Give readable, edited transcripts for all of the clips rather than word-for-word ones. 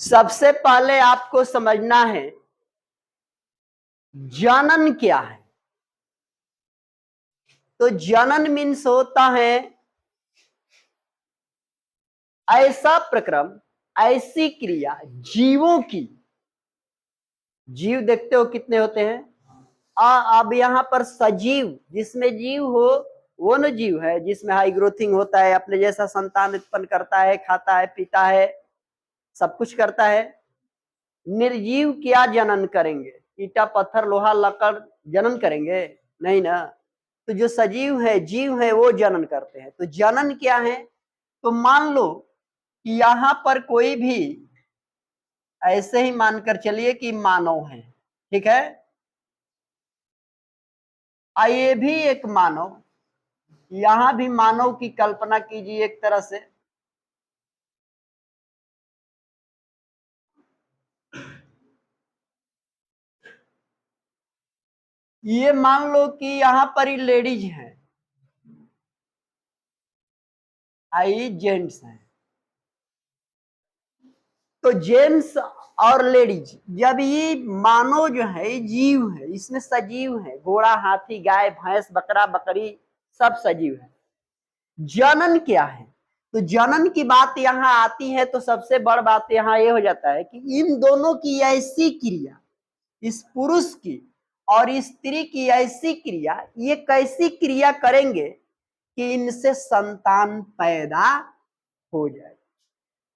सबसे पहले आपको समझना है जनन क्या है। तो जनन मीन्स होता है ऐसा प्रक्रम, ऐसी क्रिया जीवों की। जीव देखते हो कितने होते हैं। अब यहां पर सजीव, जिसमें जीव हो वो न जीव है, जिसमें हाई ग्रोथिंग होता है, अपने जैसा संतान उत्पन्न करता है, खाता है, पीता है, सब कुछ करता है। निर्जीव क्या जनन करेंगे? ईटा पत्थर लोहा लकड़ जनन करेंगे? नहीं ना। तो जो सजीव है, जीव है, वो जनन करते हैं। तो जनन क्या है? तो मान लो कि यहां पर कोई भी, ऐसे ही मानकर चलिए कि मानव है, ठीक है। ये भी एक मानव, यहां भी मानव की कल्पना कीजिए एक तरह से। ये मान लो कि यहां पर ही लेडीज है, आई जेंट्स है। तो जेंट्स और लेडीज, जब ये मानव जो है जीव है, इसमें सजीव है, घोड़ा, हाथी, गाय, भैंस, बकरा, बकरी, सब सजीव है। जनन क्या है? तो जनन की बात यहां आती है तो सबसे बड़ बात यहां ये हो जाता है कि इन दोनों की ऐसी क्रिया, इस पुरुष की और स्त्री की ऐसी क्रिया, ये कैसी क्रिया करेंगे कि इनसे संतान पैदा हो जाए।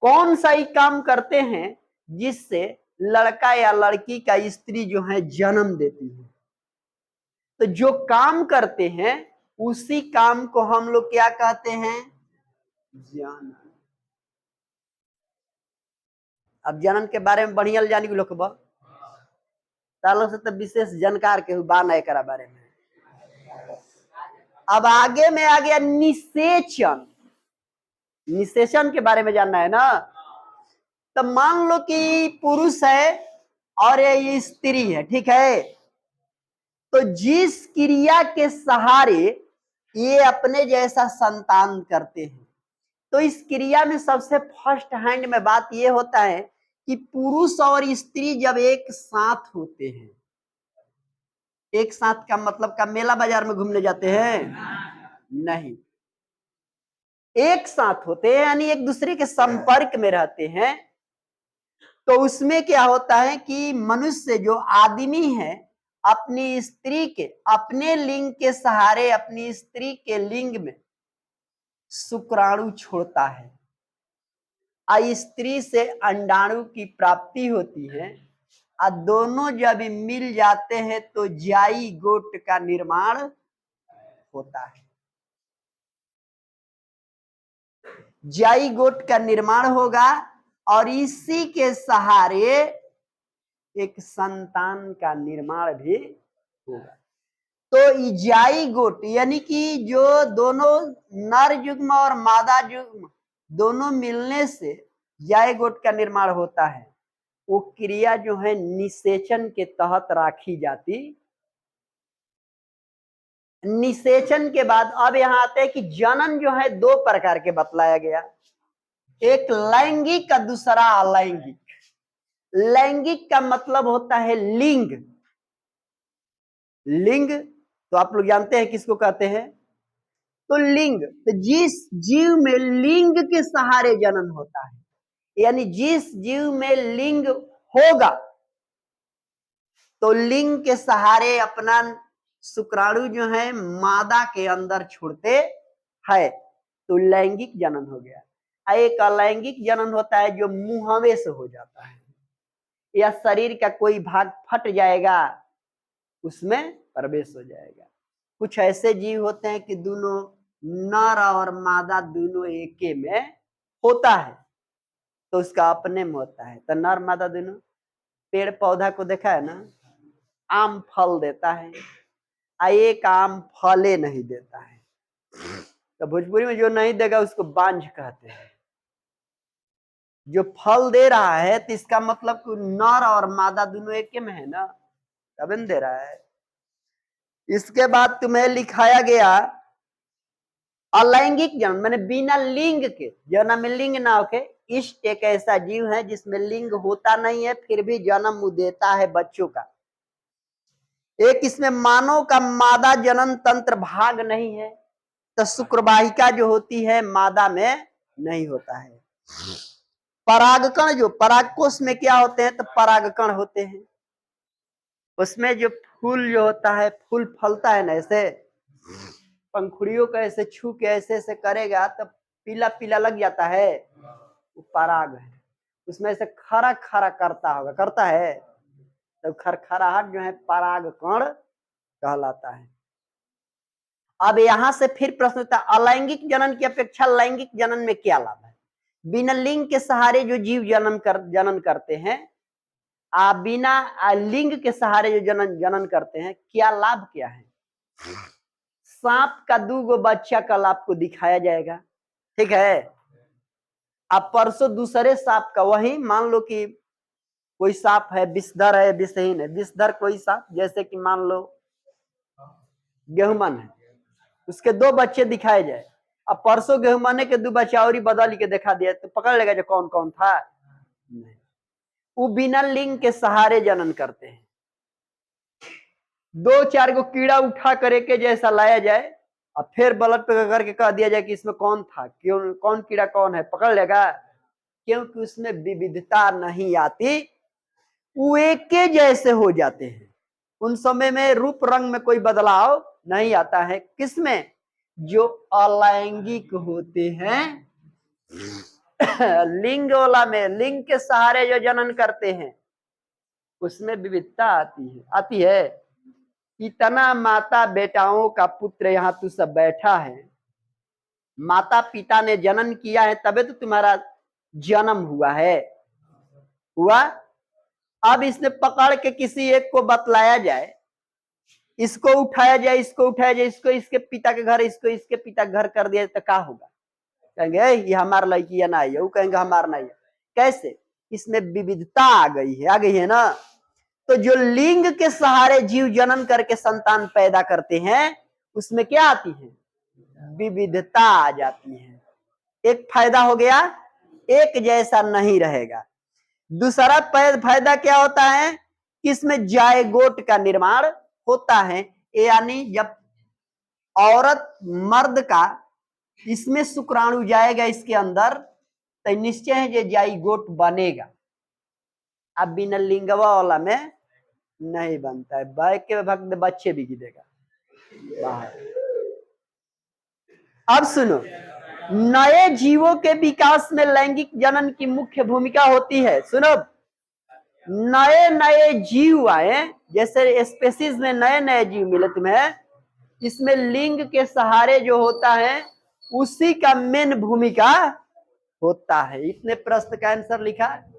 कौन सा ही काम करते हैं जिससे लड़का या लड़की का स्त्री जो है जन्म देती है। तो जो काम करते हैं उसी काम को हम लोग क्या कहते हैं? जनन। अब जनन के बारे में बढ़िया जानी लोग तालो से तो विशेष जानकार के बान है करा बारे में। अब आगे में आ गया निषेचन। निषेचन के बारे में जानना है ना। तो मान लो कि पुरुष है और ये स्त्री है, ठीक है। तो जिस क्रिया के सहारे ये अपने जैसा संतान करते हैं, तो इस क्रिया में सबसे फर्स्ट हैंड में बात ये होता है कि पुरुष और स्त्री जब एक साथ होते हैं, एक साथ का मतलब का मेला बाजार में घूमने जाते हैं? नहीं, एक साथ होते हैं यानी एक दूसरे के संपर्क में रहते हैं। तो उसमें क्या होता है कि मनुष्य जो आदमी है अपनी स्त्री के, अपने लिंग के सहारे अपनी स्त्री के लिंग में शुक्राणु छोड़ता है। स्त्री से अंडाणु की प्राप्ति होती है और दोनों जब मिल जाते हैं तो जाइगोट का निर्माण होता है। जाइगोट का निर्माण होगा और इसी के सहारे एक संतान का निर्माण भी होगा। तो जाइगोट यानी कि जो दोनों नर युग्म और मादा युग्म दोनों मिलने से जाइगोट का निर्माण होता है, वो क्रिया जो है निषेचन के तहत राखी जाती। निषेचन के बाद अब यहां आते हैं कि जनन जो है दो प्रकार के बतलाया गया, एक लैंगिक का, दूसरा अलैंगिक। लैंगिक का मतलब होता है लिंग। लिंग तो आप लोग जानते हैं किसको कहते हैं? तो लिंग, तो जिस जीव में लिंग के सहारे जनन होता है, यानी जिस जीव में लिंग होगा तो लिंग के सहारे अपना शुक्राणु जो है मादा के अंदर छोड़ते हैं, तो लैंगिक जनन हो गया। एक अलैंगिक जनन होता है जो मुंहवे से हो जाता है, या शरीर का कोई भाग फट जाएगा उसमें प्रवेश हो जाएगा। कुछ ऐसे जीव होते हैं कि दोनों नर और मादा दोनों एके में होता है, तो उसका अपने में होता है। तो नर मादा दोनों, पेड़ पौधा को देखा है ना, आम फल देता है, एक आम फले नहीं देता है। तो भोजपुरी में जो नहीं देगा उसको बांझ कहते हैं। जो फल दे रहा है तो इसका मतलब नर और मादा दोनों एक में है ना, तब दे रहा है। इसके बाद तुम्हें लिखाया गया अलैंगिक जनन मैंने बिना लिंग के, जन्म में लिंग ना होके। इष्ट एक ऐसा जीव है जिसमें लिंग होता नहीं है, फिर भी जन्म देता है बच्चों का। एक इसमें मानव का मादा जनन तंत्र भाग नहीं है, तो शुक्रवाहिका जो होती है मादा में नहीं होता है। परागकण जो परागकोश में क्या होते हैं, तो परागकण होते हैं। उसमें जो फूल जो होता है, फूल फलता है ना, ऐसे पंखुड़ियों को ऐसे छू के ऐसे ऐसे करेगा तो पीला पीला लग जाता है, वो पराग है। उसमें से खरा खरा करता होगा, करता है, तो खरखराहट जो है पराग कण कहलाता है। अब यहां से फिर प्रश्न उठता है, अलैंगिक जनन की अपेक्षा लैंगिक जनन में क्या लाभ है? बिना लिंग के सहारे जो जीव जनन करते हैं, बिना लिंग के सहारे जो जनन करते हैं, क्या लाभ क्या है? सांप का 2 बच्चा कल आपको दिखाया जाएगा, ठीक है। अब परसों दूसरे सांप का, वही मान लो कि कोई सांप है, विषधर है, विषहीन है। विषधर कोई सांप, जैसे कि मान लो गेहूंमन है, उसके 2 बच्चे दिखाए जाए। अब परसों गेहूंमने के 2 बच्चे और ही बदल के दिखा दिया, तो पकड़ लेगा जो कौन कौन था? नहीं। वो बिना लिंग के सहारे जनन करते हैं। 2-4 को कीड़ा उठा करके जैसा लाया जाए, और फिर ब्लड पे करके कह दिया जाए कि इसमें कौन था, क्यों, कौन कीड़ा कौन है, पकड़ लेगा? क्योंकि उसमें विविधता नहीं आती, वो एक के जैसे हो जाते हैं। उन समय में रूप रंग में कोई बदलाव नहीं आता है। किसमें? जो अलैंगिक होते हैं। लिंग वाला में, लिंग के सहारे जो जनन करते हैं, उसमें विविधता आती है। इतना माता बेटाओं का पुत्र यहाँ तू सब बैठा है, माता पिता ने जनन किया है, तबे तो तुम्हारा जन्म हुआ है, हुआ। अब इसने पकड़ के किसी एक को बतलाया जाए, इसको उठाया जाए, इसको उठाया जाए, इसको इसके पिता के घर, इसको इसके पिता के घर कर दिया, तो क्या होगा? कहेंगे ये हमारा लड़की है ना, ये वो कहेंगे हमारा नहीं है। कैसे? इसमें विविधता आ गई है ना। तो जो लिंग के सहारे जीव जनन करके संतान पैदा करते हैं, उसमें क्या आती है? विविधता आ जाती है। एक फायदा हो गया, एक जैसा नहीं रहेगा। दूसरा फायदा क्या होता है कि इसमें जायगोट का निर्माण होता है, यानी जब औरत मर्द का इसमें शुक्राणु जाएगा इसके अंदर, तो निश्चय है जो जाइगोट बनेगा। अब बिना लिंगवा वाला में नहीं बनता है, बैक के भक्त बच्चे भी गिरेगा बाहर। अब सुनो, नए जीवों के विकास में लैंगिक जनन की मुख्य भूमिका होती है। सुनो, नए नए जीव आए, जैसे स्पेसीज में नए नए जीव मिले तुम्हें, इसमें लिंग के सहारे जो होता है उसी का मेन भूमिका होता है। इतने प्रश्न का आंसर लिखा है।